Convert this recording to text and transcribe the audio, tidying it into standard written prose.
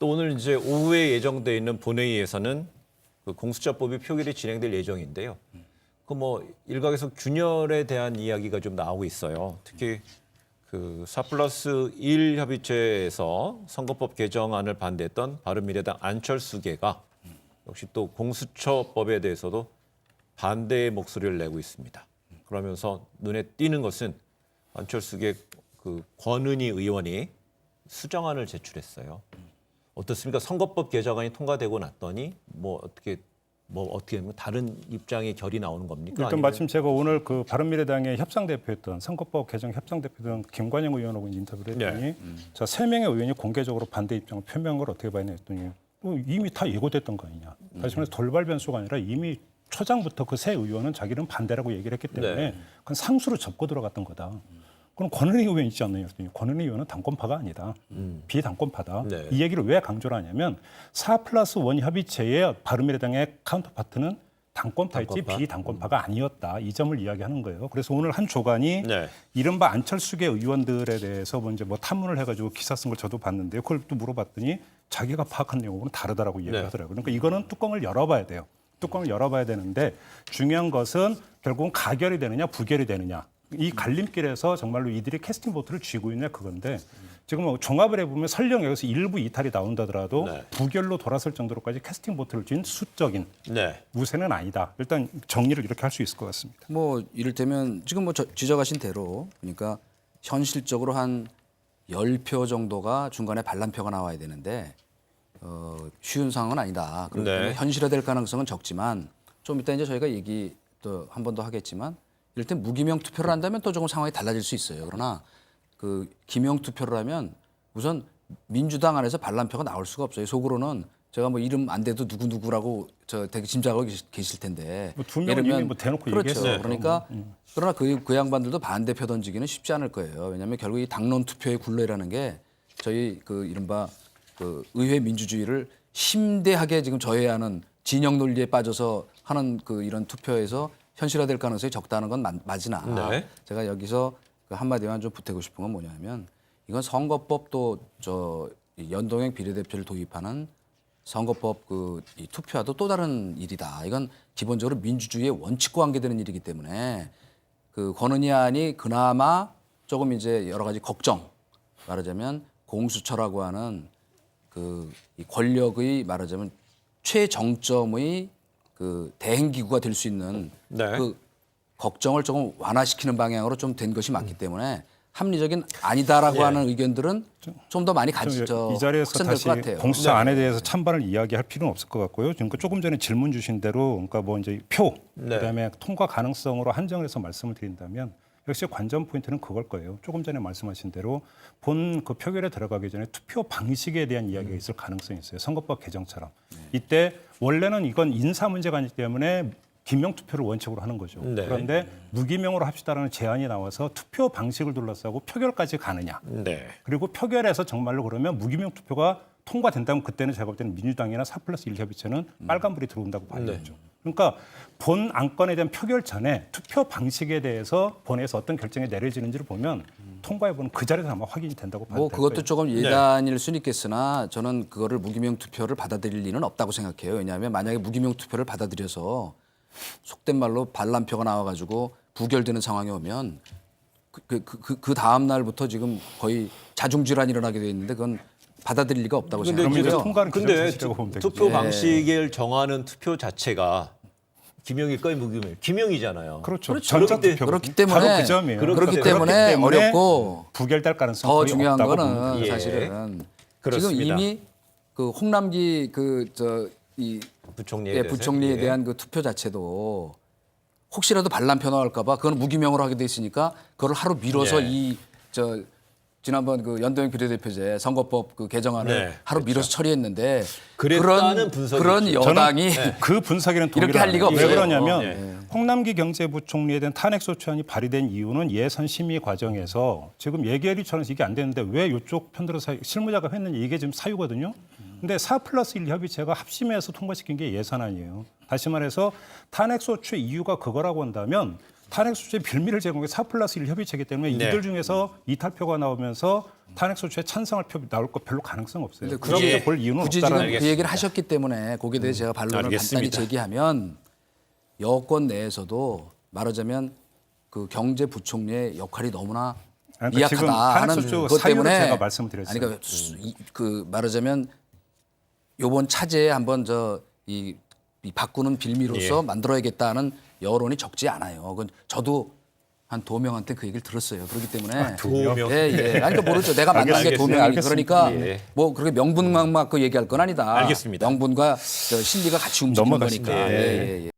또 오늘 이제 오후에 예정돼 있는 본회의에서는 그 공수처법이 표결이 진행될 예정인데요. 그 뭐 일각에서 균열에 대한 이야기가 좀 나오고 있어요. 특히 그 4+1 협의체에서 선거법 개정안을 반대했던 바른미래당 안철수계가 역시 또 공수처법에 대해서도 반대의 목소리를 내고 있습니다. 그러면서 눈에 띄는 것은 안철수계 그 권은희 의원이 수정안을 제출했어요. 어떻습니까? 선거법 개정안이 통과되고 났더니 어떻게 다른 입장의 결이 나오는 겁니까? 일단 아니면... 마침 제가 오늘 그 바른미래당의 협상대표였던 선거법 개정 협상대표였던 김관영 의원하고 인터뷰를 했더니 자, 3명의 의원이 공개적으로 반대 입장을 표명한 걸 어떻게 봐야 했더니 이미 다 예고됐던 거 아니냐. 다시 말해서 돌발 변수가 아니라 이미 초장부터 그 세 의원은 자기는 반대라고 얘기를 했기 때문에 그건 상수로 접고 들어갔던 거다. 그럼 권은희 의원 있지 않느냐 했더니 권은희 의원은 당권파가 아니다. 비당권파다. 네. 이 얘기를 왜 강조를 하냐면 4+1 협의체의 바른미래당의 카운터파트는 당권파였지 비당권파가 아니었다. 이 점을 이야기하는 거예요. 그래서 오늘 한 조간이 이른바 안철수계 의원들에 대해서 먼저 탐문을 해가지고 기사 쓴 걸 저도 봤는데요. 그걸 또 물어봤더니 자기가 파악한 내용은 다르다라고 이야기를 하더라고요. 그러니까 이거는 뚜껑을 열어봐야 돼요. 뚜껑을 열어봐야 되는데 중요한 것은 결국은 가결이 되느냐 부결이 되느냐. 이 갈림길에서 정말로 이들이 캐스팅 보트를 쥐고 있냐 그건데 지금 종합을 해보면 설령 여기서 일부 이탈이 나온다더라도 부결로 돌아설 정도로까지 캐스팅 보트를 쥔 수적인 우세는 아니다. 일단 정리를 이렇게 할 수 있을 것 같습니다. 이를테면 지금 지적하신 대로 그러니까 현실적으로 한 10표 정도가 중간에 반란표가 나와야 되는데 쉬운 상황은 아니다. 그렇기 때문에 현실화될 가능성은 적지만 좀 이따 이제 저희가 얘기 또 한 번 더 하겠지만 이를테면 무기명 투표를 한다면 또 조금 상황이 달라질 수 있어요. 그러나 그 기명 투표를 하면 우선 민주당 안에서 반란표가 나올 수가 없어요. 속으로는 제가 이름 안 돼도 누구라고 저 되게 짐작하고 계실 텐데. 두 명은 이미 대놓고 그렇죠. 얘기했어요. 그러니까 그러나 그 양반들도 반대표 던지기는 쉽지 않을 거예요. 왜냐하면 결국 이 당론 투표의 굴레라는 게 저희 그 이른바 그 의회 민주주의를 심대하게 지금 저해하는 진영 논리에 빠져서 하는 그 이런 투표에서 현실화될 가능성이 적다는 건 맞으나 제가 여기서 그 한마디만 좀 보태고 싶은 건 뭐냐면 이건 선거법도 연동형 비례대표를 도입하는 선거법 이 투표와도 또 다른 일이다. 이건 기본적으로 민주주의의 원칙과 관계되는 일이기 때문에 그 권은희 안이 그나마 조금 이제 여러 가지 걱정 말하자면 공수처라고 하는 이 권력의 말하자면 최정점의 그 대행기구가 될 수 있는 그 걱정을 조금 완화시키는 방향으로 좀 된 것이 맞기 때문에 합리적인 아니다라고 하는 의견들은 좀 더 많이 이 자리에서 다시 것 같아요. 공수처 안에 대해서 찬반을 이야기할 필요는 없을 것 같고요. 지금 조금 전에 질문 주신 대로 그러니까 이제 표 그다음에 통과 가능성으로 한정해서 말씀을 드린다면 역시 관전 포인트는 그걸 거예요. 조금 전에 말씀하신 대로 본 그 표결에 들어가기 전에 투표 방식에 대한 이야기가 있을 가능성이 있어요. 선거법 개정처럼. 이때 원래는 이건 인사 문제가 아니기 때문에 기명 투표를 원칙으로 하는 거죠. 그런데 무기명으로 합시다라는 제안이 나와서 투표 방식을 둘러싸고 표결까지 가느냐. 그리고 표결에서 정말로 그러면 무기명 투표가 통과된다면 그때는 제가 볼 때는 민주당이나 4+1 협의체는 빨간불이 들어온다고 봐야겠죠. 그러니까 본 안건에 대한 표결 전에 투표 방식에 대해서 본회의에서 어떤 결정이 내려지는지를 보면 통과해보는 그 자리에서 아마 확인이 된다고 봐요. 그것도 조금 예단일 수는 있겠으나 저는 그거를 무기명 투표를 받아들일 리는 없다고 생각해요. 왜냐하면 만약에 무기명 투표를 받아들여서 속된 말로 반란표가 나와가지고 부결되는 상황이 오면 그 다음 날부터 지금 거의 자중질환이 일어나게 돼 있는데 그건 받아들일 리가 없다고 생각해요. 근데 투표 방식을 정하는 투표 자체가 기명일까요, 무기명? 기명이잖아요. 그렇죠. 전자투표. 그렇기 때문에 바로 그 점이에요. 그렇기 때문에 어렵고 부결될 가능성이 더 중요한 없다고 거는 봅니다. 사실은 그렇습니다. 지금 이미 그 홍남기 부총리에 대한 그 투표 자체도 혹시라도 반란표 나올까 봐 그건 무기명으로 하게 돼 있으니까 그걸 하루 미뤄서 지난번 그 연동형 비례대표제 선거법 그 개정안을 하루 미뤄서 처리했는데 그런 여당이 그 분석에는 이렇게 할 리가 없어요. 왜 그러냐면 홍남기 경제부총리에 대한 탄핵소추안이 발의된 이유는 예선 심의 과정에서 지금 예결위처럼 이게 안 되는데 왜 이쪽 편들어서 실무자가 했느냐 이게 지금 사유거든요. 근데 4+1 협의체가 합심해서 통과시킨 게 예산안이에요. 다시 말해서 탄핵소추의 이유가 그거라고 한다면 탄핵 소추의 빌미를 제공해 4+1 협의체이기 때문에 네. 이들 중에서 이탈표가 나오면서 탄핵 소추에 찬성할 표 나올 거 별로 가능성 없어요. 근데 그렇게 굳이- 볼 이유는 굳이 지금 없다라는 그 알겠습니다. 얘기를 하셨기 때문에 거기에 대해 제가 반론을 알겠습니다. 간단히 제기하면 여권 내에서도 말하자면 그 경제부총리의 역할이 너무나 그러니까 지금 미약하다 하는 탄핵소추 것 사유를 때문에 제가 말씀드렸어요. 아니 그러니까 그 말하자면 요번 차제에 한번 이 바꾸는 빌미로서 예. 만들어야겠다는 여론이 적지 않아요. 그건 저도 한 2명한테 그 얘기를 들었어요. 그렇기 때문에 2명? 예, 예. 아니, 그러니까 모르죠. 내가 만난 게 알겠습니다. 2명이 알겠습니다. 그러니까 예. 뭐 그렇게 명분만 그 얘기할 건 아니다. 알겠습니다. 명분과 저心理가 같이 움직이는 넘어가시죠. 거니까. 네. 예, 예, 예.